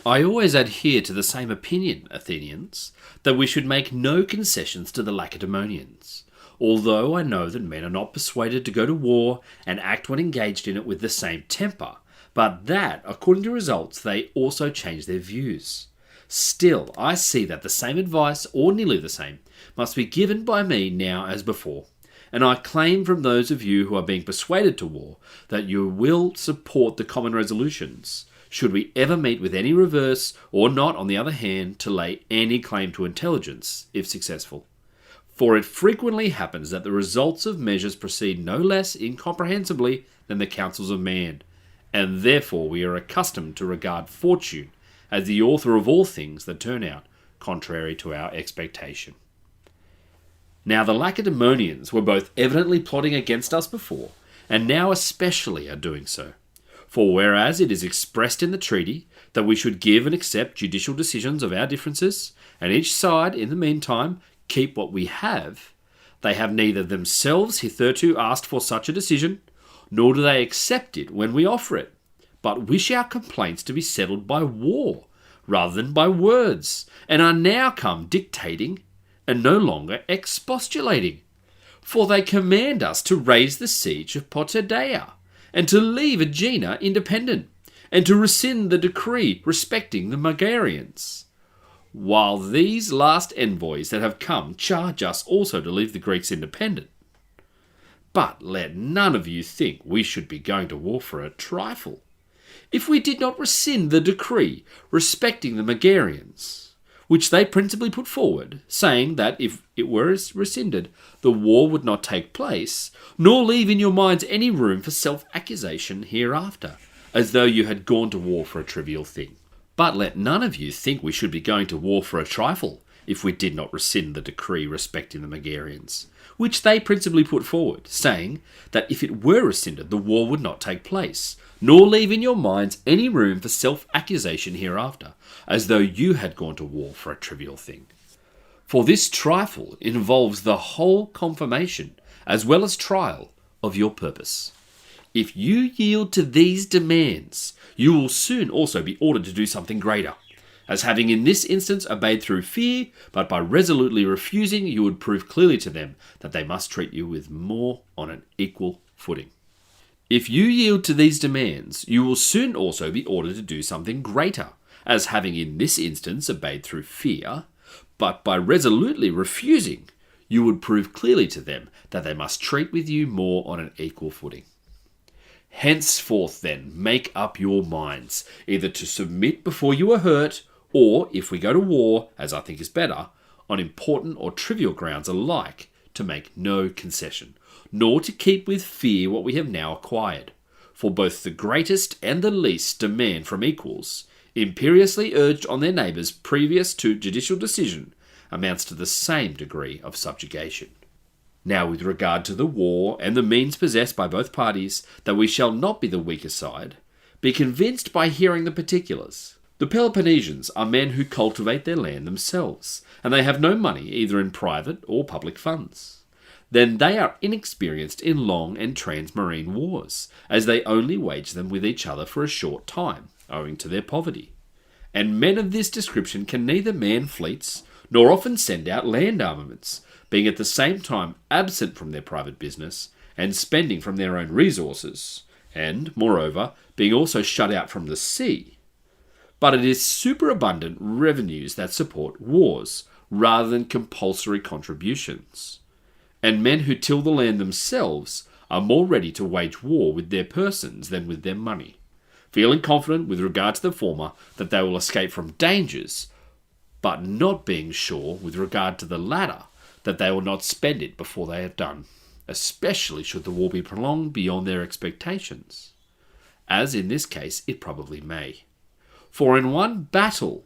I always adhere to the same opinion, Athenians, that we should make no concessions to the Lacedaemonians, although I know that men are not persuaded to go to war and act when engaged in it with the same temper, but that, according to results, they also change their views. Still, I see that the same advice, or nearly the same, must be given by me now as before, and I claim from those of you who are being persuaded to war that you will support the common resolutions, should we ever meet with any reverse, or not, on the other hand, to lay any claim to intelligence, if successful. For it frequently happens that the results of measures proceed no less incomprehensibly than the counsels of man, and therefore we are accustomed to regard fortune as the author of all things that turn out contrary to our expectation. Now the Lacedaemonians were both evidently plotting against us before, and now especially are doing so. For whereas it is expressed in the treaty that we should give and accept judicial decisions of our differences, and each side, in the meantime, keep what we have, they have neither themselves hitherto asked for such a decision, nor do they accept it when we offer it, but wish our complaints to be settled by war, rather than by words, and are now come dictating, and no longer expostulating. For they command us to raise the siege of Potidæa, and to leave Aegina independent, and to rescind the decree respecting the Megarians. While these last envoys that have come charge us also to leave the Greeks independent. But let none of you think we should be going to war for a trifle, if we did not rescind the decree respecting the Megarians, which they principally put forward, saying that if it were rescinded, the war would not take place, nor leave in your minds any room for self-accusation hereafter, as though you had gone to war for a trivial thing. But let none of you think we should be going to war for a trifle, if we did not rescind the decree respecting the Megarians, which they principally put forward, saying that if it were rescinded, the war would not take place, nor leave in your minds any room for self-accusation hereafter, as though you had gone to war for a trivial thing. For this trifle involves the whole confirmation, as well as trial, of your purpose. If you yield to these demands, you will soon also be ordered to do something greater, as having in this instance obeyed through fear, but by resolutely refusing, you would prove clearly to them that they must treat you with more on an equal footing. If you yield to these demands, you will soon also be ordered to do something greater, as having in this instance obeyed through fear, but by resolutely refusing, you would prove clearly to them that they must treat with you more on an equal footing. Henceforth, then, make up your minds, either to submit before you are hurt, or, if we go to war, as I think is better, on important or trivial grounds alike, to make no concession, nor to keep with fear what we have now acquired. For both the greatest and the least demand from equals, imperiously urged on their neighbours previous to judicial decision, amounts to the same degree of subjugation. Now, with regard to the war and the means possessed by both parties, that we shall not be the weaker side, be convinced by hearing the particulars. The Peloponnesians are men who cultivate their land themselves, and they have no money either in private or public funds. Then they are inexperienced in long and transmarine wars, as they only wage them with each other for a short time, owing to their poverty. And men of this description can neither man fleets, nor often send out land armaments, being at the same time absent from their private business, and spending from their own resources, and, moreover, being also shut out from the sea. But it is superabundant revenues that support wars, rather than compulsory contributions. And men who till the land themselves are more ready to wage war with their persons than with their money, feeling confident with regard to the former that they will escape from dangers, but not being sure with regard to the latter that they will not spend it before they have done, especially should the war be prolonged beyond their expectations, as in this case it probably may. For in one battle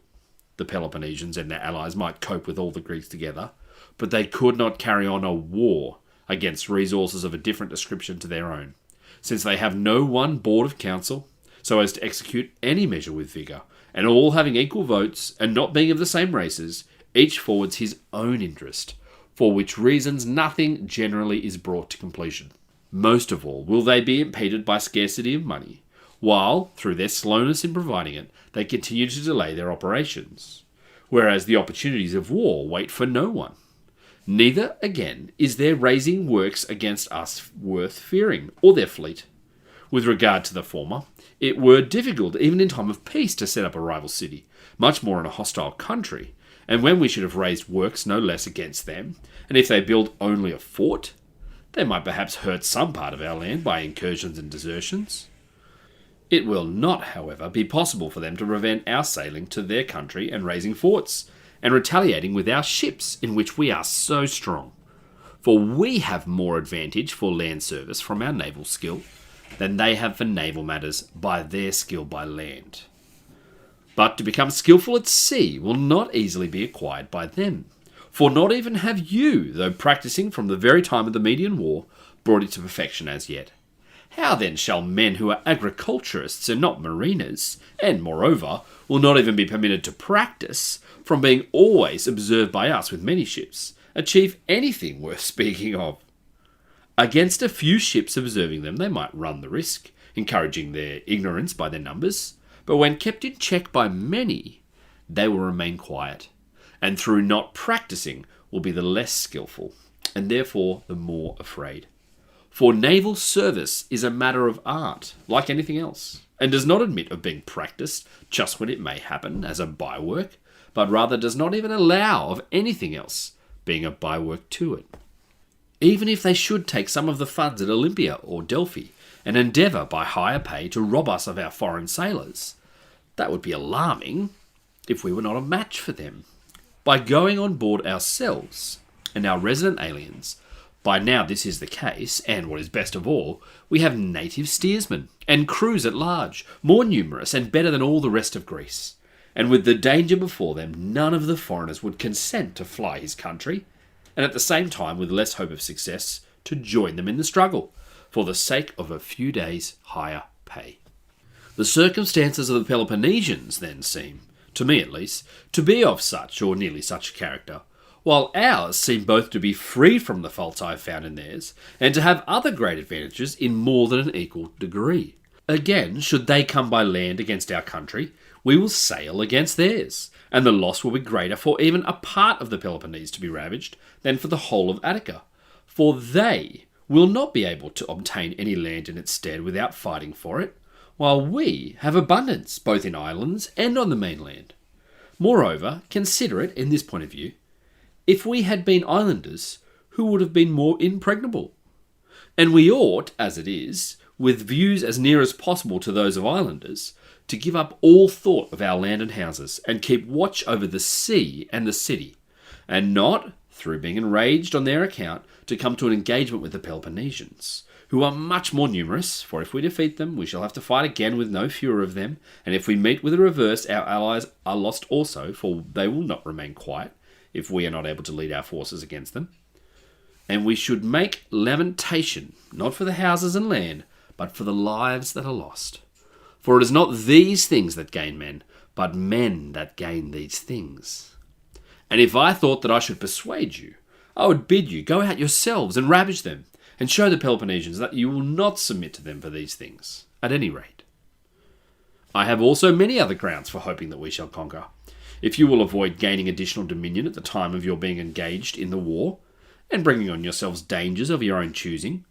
the Peloponnesians and their allies might cope with all the Greeks together, but they could not carry on a war against resources of a different description to their own, since they have no one board of council, so as to execute any measure with vigour, and all having equal votes, and not being of the same races, each forwards his own interest, for which reasons nothing generally is brought to completion. Most of all will they be impeded by scarcity of money, while, through their slowness in providing it, they continue to delay their operations, whereas the opportunities of war wait for no one. Neither, again, is their raising works against us worth fearing, or their fleet. With regard to the former, it were difficult even in time of peace to set up a rival city, much more in a hostile country, and when we should have raised works no less against them, and if they build only a fort, they might perhaps hurt some part of our land by incursions and desertions. It will not, however, be possible for them to prevent our sailing to their country and raising forts, and retaliating with our ships in which we are so strong. For we have more advantage for land service from our naval skill than they have for naval matters by their skill by land. But to become skillful at sea will not easily be acquired by them, for not even have you, though practising from the very time of the Median War, brought it to perfection as yet. How then shall men who are agriculturists and not mariners, and moreover will not even be permitted to practise, from being always observed by us with many ships, achieve anything worth speaking of? Against a few ships observing them they might run the risk, encouraging their ignorance by their numbers, but when kept in check by many, they will remain quiet, and through not practising will be the less skilful, and therefore the more afraid. For naval service is a matter of art, like anything else, and does not admit of being practised just when it may happen as a bywork, but rather does not even allow of anything else being a bywork to it. Even if they should take some of the funds at Olympia or Delphi, and endeavour by higher pay to rob us of our foreign sailors, that would be alarming if we were not a match for them. By going on board ourselves and our resident aliens, by now this is the case, and what is best of all, we have native steersmen and crews at large, more numerous and better than all the rest of Greece. And with the danger before them, none of the foreigners would consent to fly his country, and at the same time, with less hope of success, to join them in the struggle, for the sake of a few days' higher pay. The circumstances of the Peloponnesians then seem, to me at least, to be of such or nearly such a character, while ours seem both to be free from the faults I have found in theirs, and to have other great advantages in more than an equal degree. Again, should they come by land against our country, we will sail against theirs, and the loss will be greater for even a part of the Peloponnese to be ravaged than for the whole of Attica, for they will not be able to obtain any land in its stead without fighting for it, while we have abundance both in islands and on the mainland. Moreover, consider it in this point of view. If we had been islanders, who would have been more impregnable? And we ought, as it is, with views as near as possible to those of islanders, to give up all thought of our land and houses, and keep watch over the sea and the city, and not, through being enraged on their account, to come to an engagement with the Peloponnesians, who are much more numerous, for if we defeat them, we shall have to fight again with no fewer of them, and if we meet with a reverse, our allies are lost also, for they will not remain quiet, if we are not able to lead our forces against them. And we should make lamentation, not for the houses and land, but for the lives that are lost. For it is not these things that gain men, but men that gain these things. And if I thought that I should persuade you, I would bid you go out yourselves and ravage them, and show the Peloponnesians that you will not submit to them for these things, at any rate. I have also many other grounds for hoping that we shall conquer, if you will avoid gaining additional dominion at the time of your being engaged in the war, and bringing on yourselves dangers of your own choosing,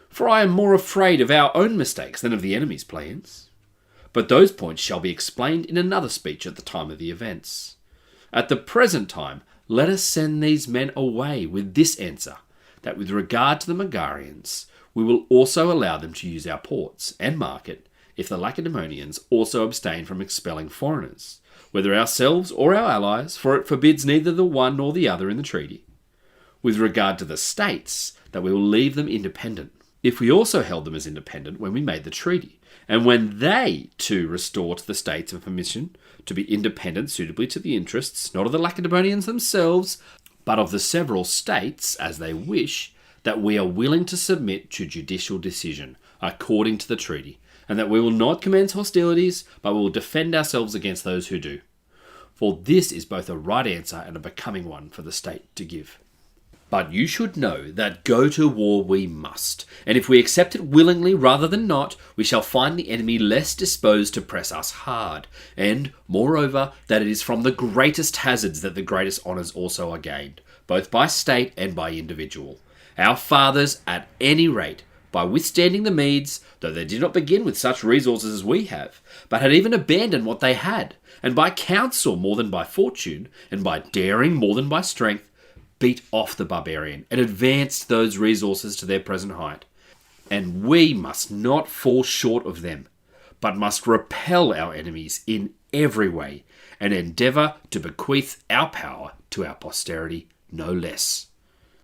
for I am more afraid of our own mistakes than of the enemy's plans. But those points shall be explained in another speech at the time of the events. At the present time, let us send these men away with this answer, that with regard to the Megarians, we will also allow them to use our ports and market, if the Lacedaemonians also abstain from expelling foreigners, whether ourselves or our allies, for it forbids neither the one nor the other in the treaty. With regard to the states, that we will leave them independent, if we also held them as independent when we made the treaty, and when they too restore to the states a permission to be independent suitably to the interests, not of the Lacedaemonians themselves, but of the several states, as they wish, that we are willing to submit to judicial decision, according to the treaty, and that we will not commence hostilities, but will defend ourselves against those who do. For this is both a right answer and a becoming one for the state to give. But you should know that go to war we must, and if we accept it willingly rather than not, we shall find the enemy less disposed to press us hard, and, moreover, that it is from the greatest hazards that the greatest honours also are gained, both by state and by individual. Our fathers, at any rate, by withstanding the Medes, though they did not begin with such resources as we have, but had even abandoned what they had, and by counsel more than by fortune, and by daring more than by strength, beat off the barbarian and advanced those resources to their present height. And we must not fall short of them, but must repel our enemies in every way, and endeavour to bequeath our power to our posterity no less.